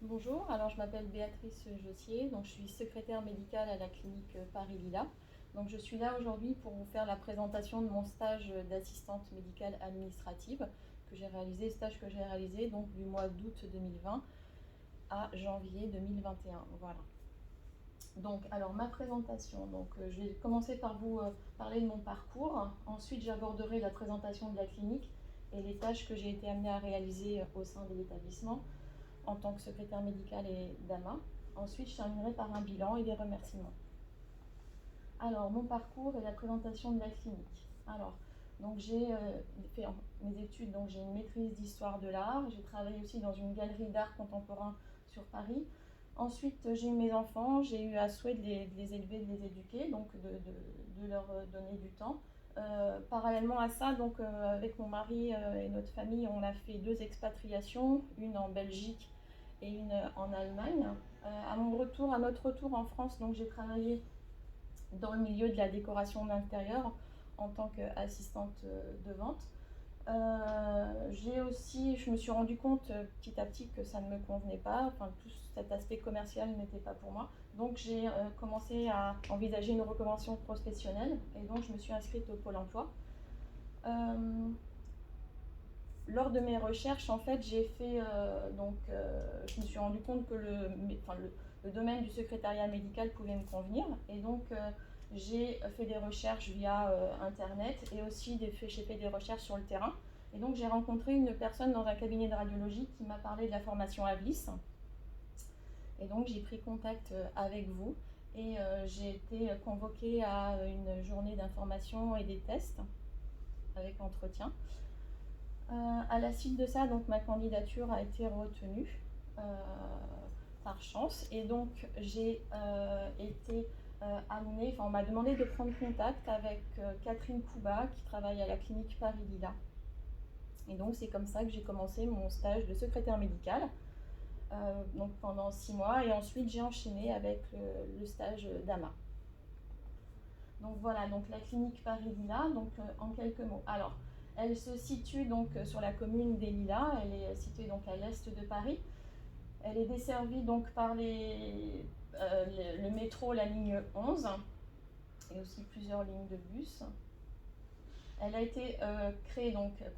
Bonjour, alors je m'appelle Béatrice Jossier, donc je suis secrétaire médicale à la clinique Paris-Lila. Donc je suis là aujourd'hui pour vous faire la présentation de mon stage d'assistante médicale administrative stage que j'ai réalisé donc du mois d'août 2020 à janvier 2021. Voilà. Donc alors ma présentation, je vais commencer par vous parler de mon parcours. Ensuite j'aborderai la présentation de la clinique et les tâches que j'ai été amenée à réaliser au sein de l'établissement en tant que secrétaire médicale et d'AMA. Ensuite, je terminerai par un bilan et des remerciements. Alors, mon parcours et la présentation de la clinique. Alors, donc j'ai fait mes études, donc j'ai une maîtrise d'histoire de l'art. J'ai travaillé aussi dans une galerie d'art contemporain sur Paris. Ensuite, j'ai eu mes enfants, j'ai eu à souhait de les élever, de les éduquer, donc de leur donner du temps. Parallèlement à ça, avec mon mari et notre famille, on a fait 2 expatriations, une en Belgique et une en Allemagne. À notre retour en France, donc j'ai travaillé dans le milieu de la décoration d'intérieur en tant qu'assistante de vente. Je me suis rendu compte petit à petit que ça ne me convenait pas, enfin tout cet aspect commercial n'était pas pour moi. Donc j'ai commencé à envisager une reconversion professionnelle et donc je me suis inscrite au Pôle emploi. Lors de mes recherches, en fait, je me suis rendu compte que le domaine du secrétariat médical pouvait me convenir. Et donc, j'ai fait des recherches via Internet et aussi j'ai fait des recherches sur le terrain. Et donc, j'ai rencontré une personne dans un cabinet de radiologie qui m'a parlé de la formation AVLIS. Et donc, j'ai pris contact avec vous et j'ai été convoquée à une journée d'information et des tests avec entretien. À la suite de ça, donc ma candidature a été retenue par chance et donc j'ai été amenée, on m'a demandé de prendre contact avec Catherine Kouba qui travaille à la clinique Paris-Lila. Et donc c'est comme ça que j'ai commencé mon stage de secrétaire médicale donc pendant 6 mois et ensuite j'ai enchaîné avec le stage d'AMA. Donc voilà, donc la clinique Paris-Lila, en quelques mots. Alors, elle se situe donc sur la commune des Lilas, elle est située donc à l'est de Paris. Elle est desservie donc par le métro, la ligne 11, et aussi plusieurs lignes de bus. Elle a été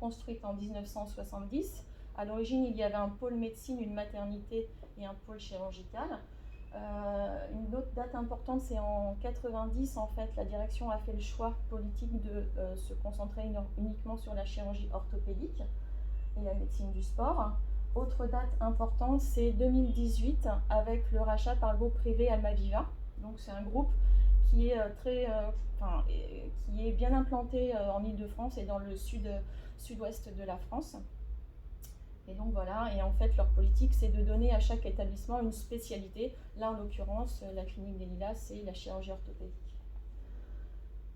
construite en 1970. À l'origine, il y avait un pôle médecine, une maternité et un pôle chirurgical. Une autre date importante, c'est en 90, en fait, la direction a fait le choix politique de se concentrer uniquement sur la chirurgie orthopédique et la médecine du sport. Autre date importante, c'est 2018 avec le rachat par le groupe privé Almaviva. Donc c'est un groupe qui est qui est bien implanté en Île-de-France et dans le sud-ouest de la France. Et donc voilà, et en fait leur politique c'est de donner à chaque établissement une spécialité. Là en l'occurrence, la clinique des Lilas, c'est la chirurgie orthopédique.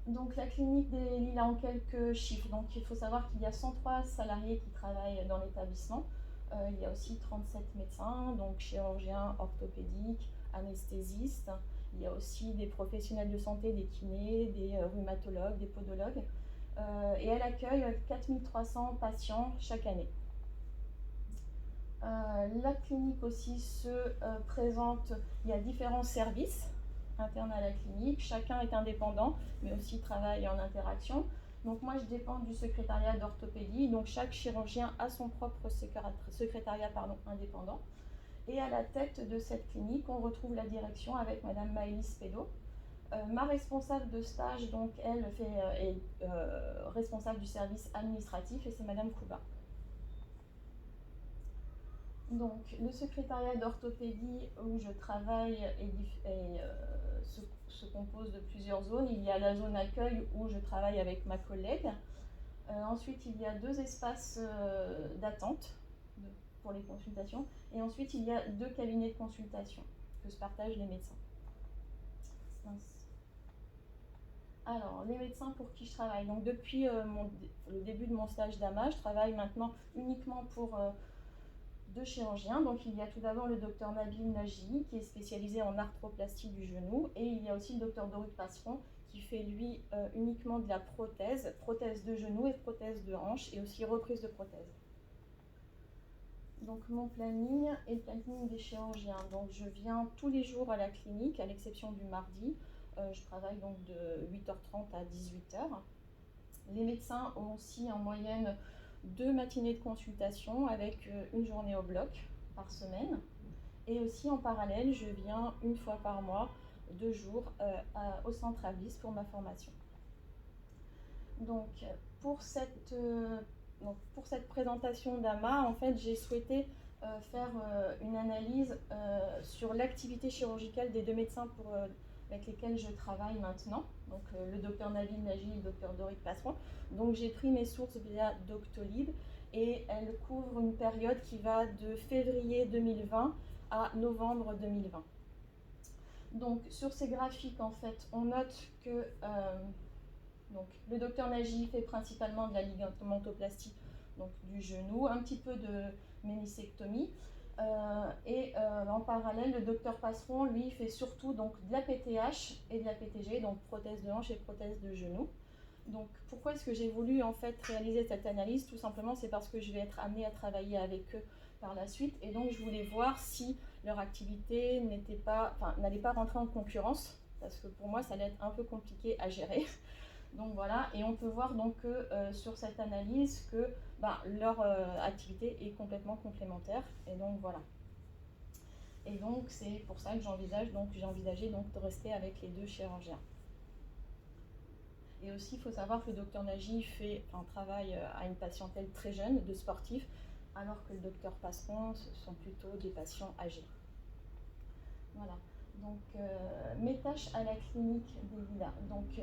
Donc la clinique des Lilas en quelques chiffres. Donc il faut savoir qu'il y a 103 salariés qui travaillent dans l'établissement. Il y a aussi 37 médecins, donc chirurgiens, orthopédiques, anesthésistes. Il y a aussi des professionnels de santé, des kinés, des rhumatologues, des podologues. Et elle accueille 4300 patients chaque année. La clinique aussi se présente, il y a différents services internes à la clinique, chacun est indépendant mais aussi travaille en interaction. Donc moi je dépends du secrétariat d'orthopédie, donc chaque chirurgien a son propre secrétariat indépendant. Et à la tête de cette clinique, on retrouve la direction avec Madame Maëlys Pédot. Ma responsable de stage, donc elle est responsable du service administratif et c'est Madame Kouba. Donc, le secrétariat d'orthopédie où je travaille se compose de plusieurs zones. Il y a la zone accueil où je travaille avec ma collègue. Ensuite, il y a 2 espaces d'attente pour les consultations. Et ensuite, il y a 2 cabinets de consultation que se partagent les médecins. Alors, les médecins pour qui je travaille. Donc, depuis le début de mon stage d'AMA, je travaille maintenant uniquement pour 2 chirurgiens. Donc il y a tout d'abord le docteur Nabil Naji qui est spécialisé en arthroplastie du genou et il y a aussi le docteur Doruk Passeron qui fait lui uniquement de la prothèse de genou et prothèse de hanche et aussi reprise de prothèse. Donc mon planning est le planning des chirurgiens. Donc je viens tous les jours à la clinique, à l'exception du mardi. Je travaille donc de 8h30 à 18h. Les médecins ont aussi en moyenne 2 matinées de consultation avec une journée au bloc par semaine. Et aussi en parallèle, je viens une fois par mois, 2 jours, au centre Avis pour ma formation. Donc pour cette présentation d'AMA, en fait, j'ai souhaité faire une analyse sur l'activité chirurgicale des 2 médecins avec lesquels je travaille maintenant, donc le docteur Nabil Nagy et le docteur Doric Passeron. Donc j'ai pris mes sources via Doctolib et elles couvrent une période qui va de février 2020 à novembre 2020. Donc sur ces graphiques, en fait, on note que donc, le docteur Nagy fait principalement de la ligamentoplastie, donc du genou, un petit peu de ménisectomie. En parallèle, le docteur Passeron, lui, fait surtout donc, de la PTH et de la PTG, donc prothèse de hanche et prothèse de genou. Donc pourquoi est-ce que j'ai voulu en fait réaliser cette analyse? Tout simplement, c'est parce que je vais être amenée à travailler avec eux par la suite, et donc je voulais voir si leur activité n'allait pas rentrer en concurrence, parce que pour moi, ça allait être un peu compliqué à gérer. Donc voilà, et on peut voir donc que sur cette analyse que leur activité est complètement complémentaire, et donc voilà. Et donc c'est pour ça que j'ai envisagé de rester avec les 2 chirurgiens. Et aussi, il faut savoir que le docteur Nagy travaille à une patientèle très jeune, de sportifs, alors que le docteur Passeron, ce sont plutôt des patients âgés. Voilà, donc mes tâches à la clinique des Lilas. Donc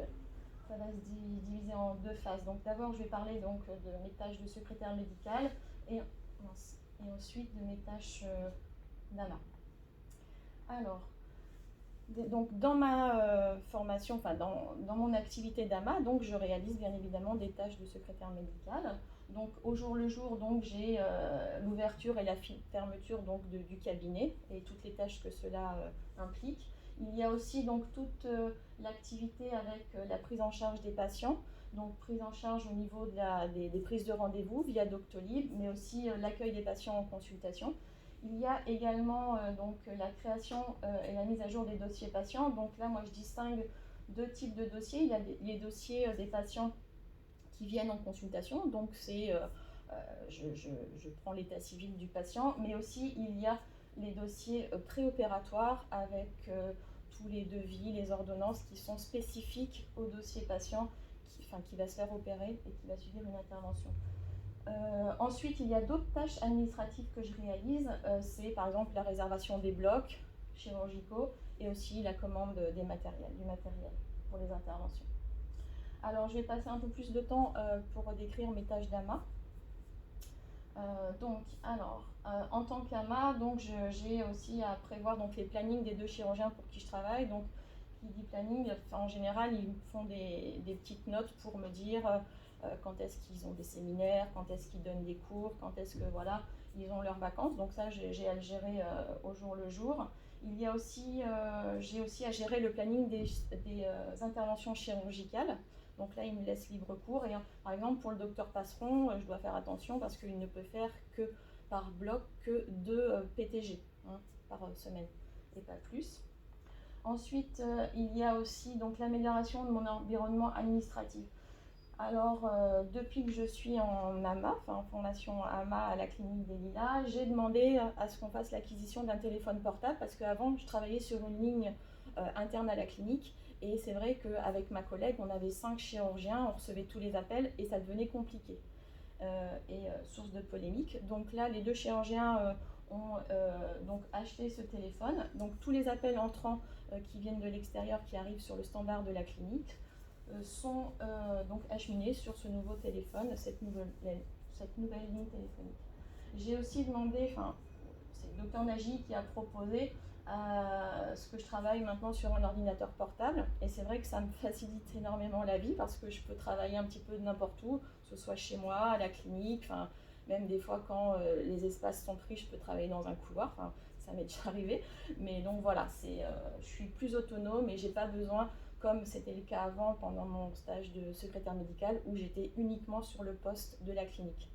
ça va se diviser en 2 phases. Donc d'abord, je vais parler donc, de mes tâches de secrétaire médicale et ensuite de mes tâches d'AMA. Alors, donc dans ma formation, dans mon activité d'AMA, donc je réalise bien évidemment des tâches de secrétaire médicale. Donc au jour le jour, donc j'ai l'ouverture et la fermeture donc du cabinet et toutes les tâches que cela implique. Il y a aussi donc toute l'activité avec la prise en charge des patients, donc prise en charge au niveau des prises de rendez-vous via Doctolib, mais aussi l'accueil des patients en consultation. Il y a également donc, la création et la mise à jour des dossiers patients. Donc là, moi, je distingue 2 types de dossiers. Il y a les dossiers des patients qui viennent en consultation. Donc c'est, je prends l'état civil du patient, mais aussi il y a les dossiers préopératoires avec tous les devis, les ordonnances qui sont spécifiques au dossier patient qui va se faire opérer et qui va subir une intervention. Ensuite, il y a d'autres tâches administratives que je réalise. C'est par exemple la réservation des blocs chirurgicaux et aussi la commande du matériel pour les interventions. Alors, je vais passer un peu plus de temps pour décrire mes tâches d'AMA. En tant qu'AMA, j'ai aussi à prévoir donc, les plannings des 2 chirurgiens pour qui je travaille. Donc, qui dit planning, en général, ils font des petites notes pour me dire quand est-ce qu'ils ont des séminaires, quand est-ce qu'ils donnent des cours, quand est-ce que voilà, ils ont leurs vacances. Donc ça, j'ai à le gérer au jour le jour. Il y a aussi, j'ai aussi à gérer le planning des interventions chirurgicales. Donc là, il me laisse libre cours. Et par exemple, pour le docteur Passeron, je dois faire attention parce qu'il ne peut faire que par bloc que 2 PTG par semaine et pas plus. Ensuite, il y a aussi l'amélioration de mon environnement administratif. Alors, depuis que je suis en AMA, en formation AMA à la clinique des Lilas, j'ai demandé à ce qu'on fasse l'acquisition d'un téléphone portable parce qu'avant, je travaillais sur une ligne interne à la clinique et c'est vrai qu'avec ma collègue, on avait 5 chirurgiens, on recevait tous les appels et ça devenait compliqué source de polémique. Donc là, les 2 chirurgiens ont donc acheté ce téléphone. Donc tous les appels entrants qui viennent de l'extérieur, qui arrivent sur le standard de la clinique, sont donc acheminés sur ce nouveau téléphone, cette nouvelle ligne téléphonique. J'ai aussi demandé, c'est le docteur Nagy qui a proposé ce que je travaille maintenant sur un ordinateur portable, et c'est vrai que ça me facilite énormément la vie parce que je peux travailler un petit peu de n'importe où, que ce soit chez moi, à la clinique, même des fois quand les espaces sont pris, je peux travailler dans un couloir, ça m'est déjà arrivé, mais donc voilà, je suis plus autonome et j'ai pas besoin, comme c'était le cas avant pendant mon stage de secrétaire médical, où j'étais uniquement sur le poste de la clinique.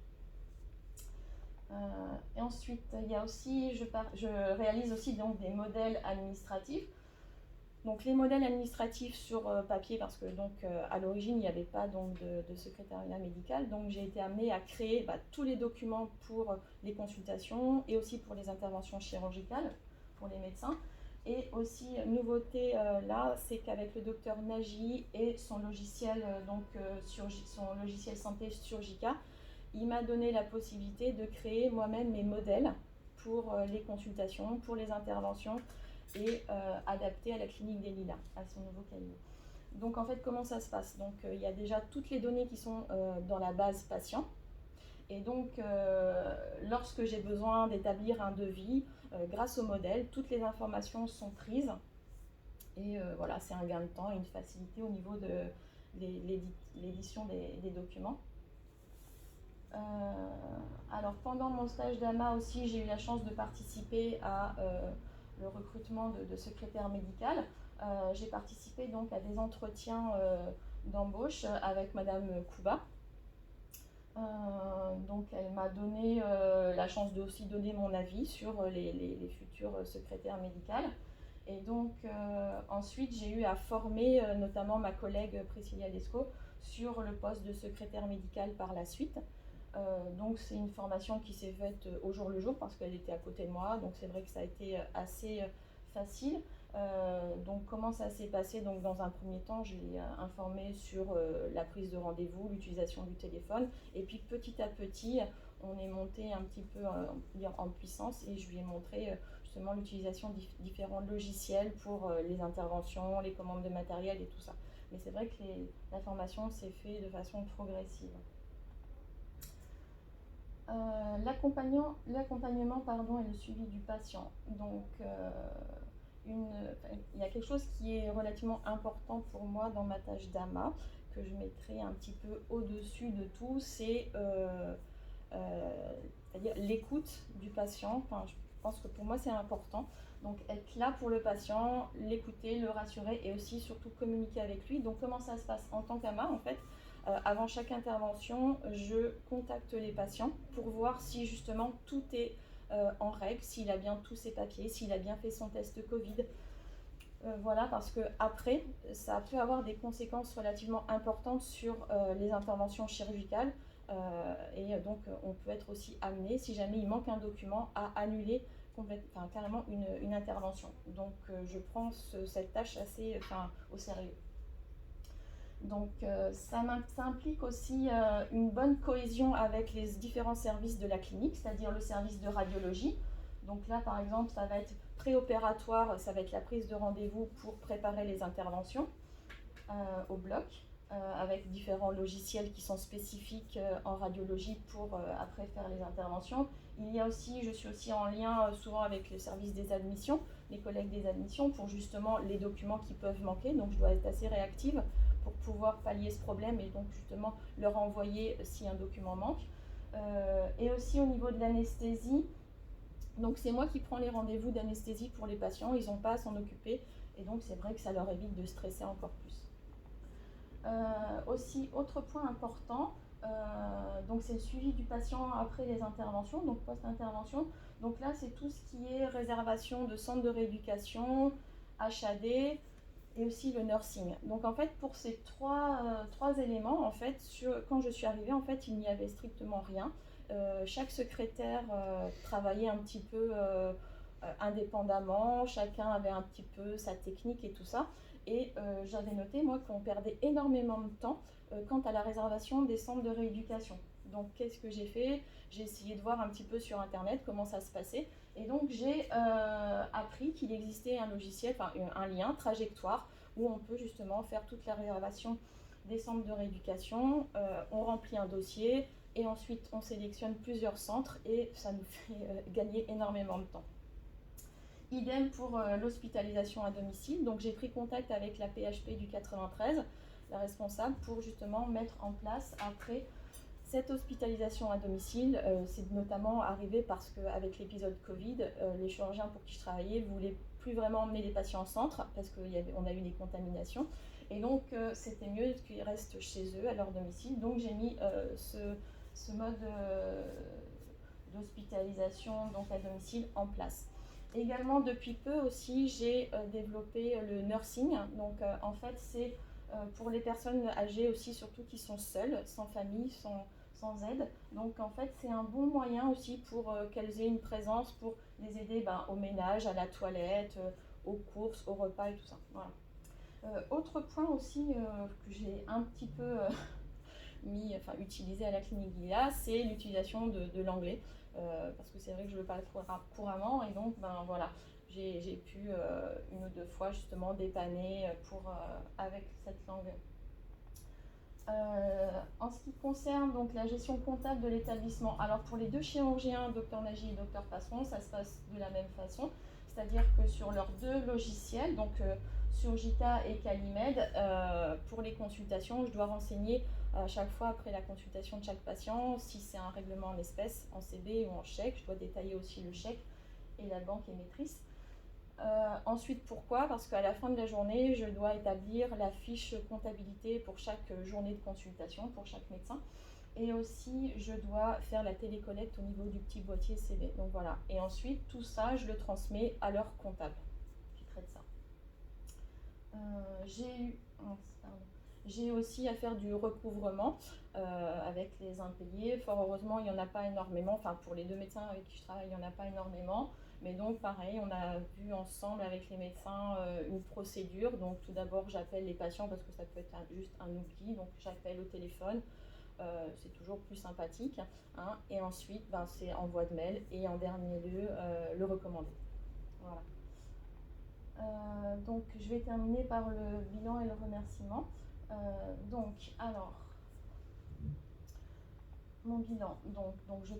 Et ensuite, il y a aussi, je réalise aussi donc des modèles administratifs. Donc les modèles administratifs sur papier, parce que donc à l'origine il n'y avait pas donc de secrétariat médical, donc j'ai été amenée à créer tous les documents pour les consultations et aussi pour les interventions chirurgicales pour les médecins. Et aussi nouveauté là, c'est qu'avec le docteur Nagy et son logiciel son logiciel santé Surgica, il m'a donné la possibilité de créer moi-même mes modèles pour les consultations, pour les interventions et adapté à la clinique des Lilas, à son nouveau cabinet. Donc en fait, comment ça se passe? Donc il y a déjà toutes les données qui sont dans la base patient. Et donc lorsque j'ai besoin d'établir un devis, grâce au modèle, toutes les informations sont prises. Et voilà, c'est un gain de temps et une facilité au niveau de l'édition des documents. Alors pendant mon stage d'AMA aussi, j'ai eu la chance de participer à le recrutement de secrétaire médical. J'ai participé donc à des entretiens d'embauche avec Madame Kouba. Donc elle m'a donné la chance de aussi donner mon avis sur les futures secrétaires médicales. Et donc ensuite j'ai eu à former notamment ma collègue Priscilla Lescaut sur le poste de secrétaire médical par la suite. Donc c'est une formation qui s'est faite au jour le jour parce qu'elle était à côté de moi, donc c'est vrai que ça a été assez facile. Donc comment ça s'est passé? Donc dans un premier temps, je l'ai informé sur la prise de rendez-vous, l'utilisation du téléphone, et puis petit à petit, on est monté un petit peu en puissance et je lui ai montré justement l'utilisation de différents logiciels pour les interventions, les commandes de matériel et tout ça. Mais c'est vrai que la formation s'est faite de façon progressive. L'accompagnement et le suivi du patient. Donc, il y a quelque chose qui est relativement important pour moi dans ma tâche d'AMA, que je mettrai un petit peu au-dessus de tout, c'est-à-dire l'écoute du patient. Enfin, je pense que pour moi c'est important. Donc être là pour le patient, l'écouter, le rassurer et aussi surtout communiquer avec lui. Donc comment ça se passe en tant qu'AMA en fait? Avant chaque intervention, je contacte les patients pour voir si justement tout est en règle, s'il a bien tous ses papiers, s'il a bien fait son test Covid. Voilà, parce que après, ça peut avoir des conséquences relativement importantes sur les interventions chirurgicales. Et donc, on peut être aussi amené, si jamais il manque un document, à annuler carrément une intervention. Donc, je prends cette tâche assez au sérieux. Donc ça implique aussi une bonne cohésion avec les différents services de la clinique, c'est-à-dire le service de radiologie. Donc là, par exemple, ça va être préopératoire, ça va être la prise de rendez-vous pour préparer les interventions au bloc, avec différents logiciels qui sont spécifiques en radiologie pour après faire les interventions. Il y a aussi, je suis aussi en lien souvent avec le service des admissions, les collègues des admissions, pour justement les documents qui peuvent manquer. Donc je dois être assez réactive pour pouvoir pallier ce problème et donc justement leur envoyer si un document manque. Et aussi au niveau de l'anesthésie, donc c'est moi qui prends les rendez-vous d'anesthésie pour les patients, ils n'ont pas à s'en occuper et donc c'est vrai que ça leur évite de stresser encore plus. Aussi, autre point important, donc c'est le suivi du patient après les interventions, donc post-intervention. Donc là, c'est tout ce qui est réservation de centre de rééducation, HAD et aussi le nursing. Donc en fait, pour ces trois éléments, en fait, quand je suis arrivée, en fait, il n'y avait strictement rien. Chaque secrétaire travaillait un petit peu indépendamment, chacun avait un petit peu sa technique et tout ça. Et j'avais noté, moi, qu'on perdait énormément de temps quant à la réservation des centres de rééducation. Donc, qu'est-ce que j'ai fait? J'ai essayé de voir un petit peu sur Internet comment ça se passait. Et donc, j'ai appris qu'il existait un logiciel, un lien, Trajectoire, où on peut justement faire toute la réservation des centres de rééducation. On remplit un dossier et ensuite, on sélectionne plusieurs centres et ça nous fait gagner énormément de temps. Idem pour l'hospitalisation à domicile. Donc j'ai pris contact avec la PHP du 93, la responsable, pour justement mettre en place après cette hospitalisation à domicile. C'est notamment arrivé parce qu'avec l'épisode Covid, les chirurgiens pour qui je travaillais ne voulaient plus vraiment emmener les patients en centre parce qu'on a eu des contaminations. Et donc c'était mieux qu'ils restent chez eux, à leur domicile. Donc j'ai mis ce mode d'hospitalisation donc à domicile en place. Également, depuis peu aussi, j'ai développé le nursing. Donc, en fait, c'est pour les personnes âgées aussi, surtout qui sont seules, sans famille, sans aide. Donc, en fait, c'est un bon moyen aussi pour qu'elles aient une présence pour les aider au ménage, à la toilette, aux courses, aux repas et tout ça. Voilà. Autre point aussi que j'ai un petit peu utilisé à la clinique Gilead, c'est l'utilisation de l'anglais. Parce que c'est vrai que je le parle couramment et donc voilà, j'ai pu une ou deux fois justement dépanner avec cette langue. En ce qui concerne donc la gestion comptable de l'établissement, alors pour les deux chirurgiens, Dr Nagy et Dr Passeron, ça se passe de la même façon, c'est-à-dire que sur leurs deux logiciels, donc Surgica et Calumed, pour les consultations, je dois renseigner à chaque fois après la consultation de chaque patient si c'est un règlement en espèces, en CB ou en chèque. Je dois détailler aussi le chèque et la banque émettrice. Ensuite, pourquoi? Parce qu'à la fin de la journée, je dois établir la fiche comptabilité pour chaque journée de consultation, pour chaque médecin. Et aussi, je dois faire la télécollecte au niveau du petit boîtier CB. Donc voilà. Et ensuite, tout ça, je le transmets à leur comptable qui traite ça. J'ai aussi à faire du recouvrement avec les impayés. Fort heureusement, il n'y en a pas énormément. Enfin, pour les deux médecins avec qui je travaille, il n'y en a pas énormément. Mais donc, pareil, on a vu ensemble avec les médecins une procédure. Donc, tout d'abord, j'appelle les patients parce que ça peut être juste un oubli. Donc, j'appelle au téléphone. C'est toujours plus sympathique. Hein. Et ensuite, c'est envoi de mail. Et en dernier lieu, le recommandé. Voilà. Donc je vais terminer par le bilan et le remerciement. Mon bilan. Donc je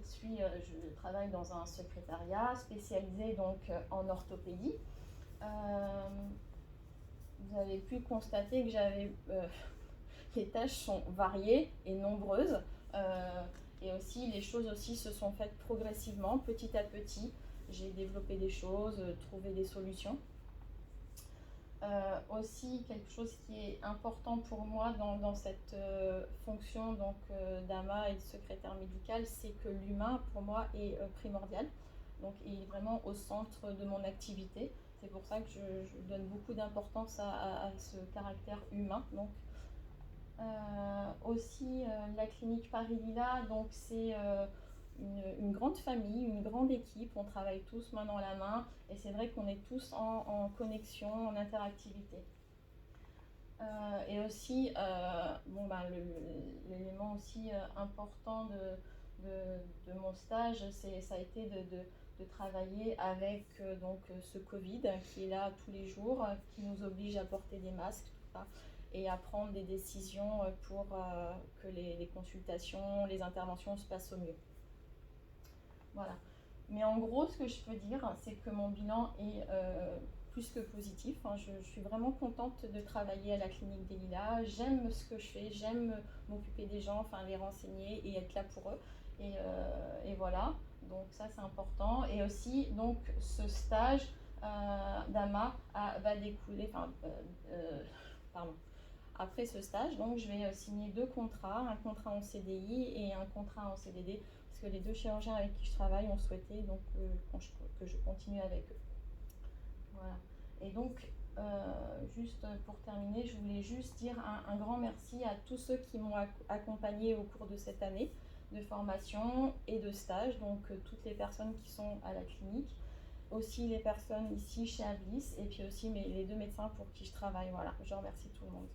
travaille dans un secrétariat spécialisé donc en orthopédie. Vous avez pu constater que les tâches sont variées et nombreuses. Et aussi, les choses aussi se sont faites progressivement, petit à petit. J'ai développé des choses, trouvé des solutions. Aussi, quelque chose qui est important pour moi dans cette fonction d'AMA et de secrétaire médical, c'est que l'humain, pour moi, est primordial. Donc, il est vraiment au centre de mon activité. C'est pour ça que je donne beaucoup d'importance à ce caractère humain. Donc, aussi, la clinique Paris-Lila, donc c'est une grande famille, une grande équipe, on travaille tous main dans la main et c'est vrai qu'on est tous en connexion, en interactivité. Et aussi, l'élément aussi important de mon stage, ça a été de travailler avec ce Covid qui est là tous les jours, qui nous oblige à porter des masques, tout ça, et à prendre des décisions pour que les consultations, les interventions se passent au mieux. Voilà. Mais en gros, ce que je peux dire, c'est que mon bilan est plus que positif. Hein. Je suis vraiment contente de travailler à la clinique des Lilas. J'aime ce que je fais, j'aime m'occuper des gens, les renseigner et être là pour eux. Et voilà, donc ça c'est important. Et aussi, donc ce stage d'AMA va découler, après ce stage, donc je vais signer 2 contrats, un contrat en CDI et un contrat en CDD, parce que les 2 chirurgiens avec qui je travaille ont souhaité donc, que je continue avec eux. Voilà. Et donc, juste pour terminer, je voulais juste dire un grand merci à tous ceux qui m'ont accompagné au cours de cette année de formation et de stage, donc toutes les personnes qui sont à la clinique, aussi les personnes ici chez Avlis, et puis aussi les 2 médecins pour qui je travaille. Voilà, je remercie tout le monde.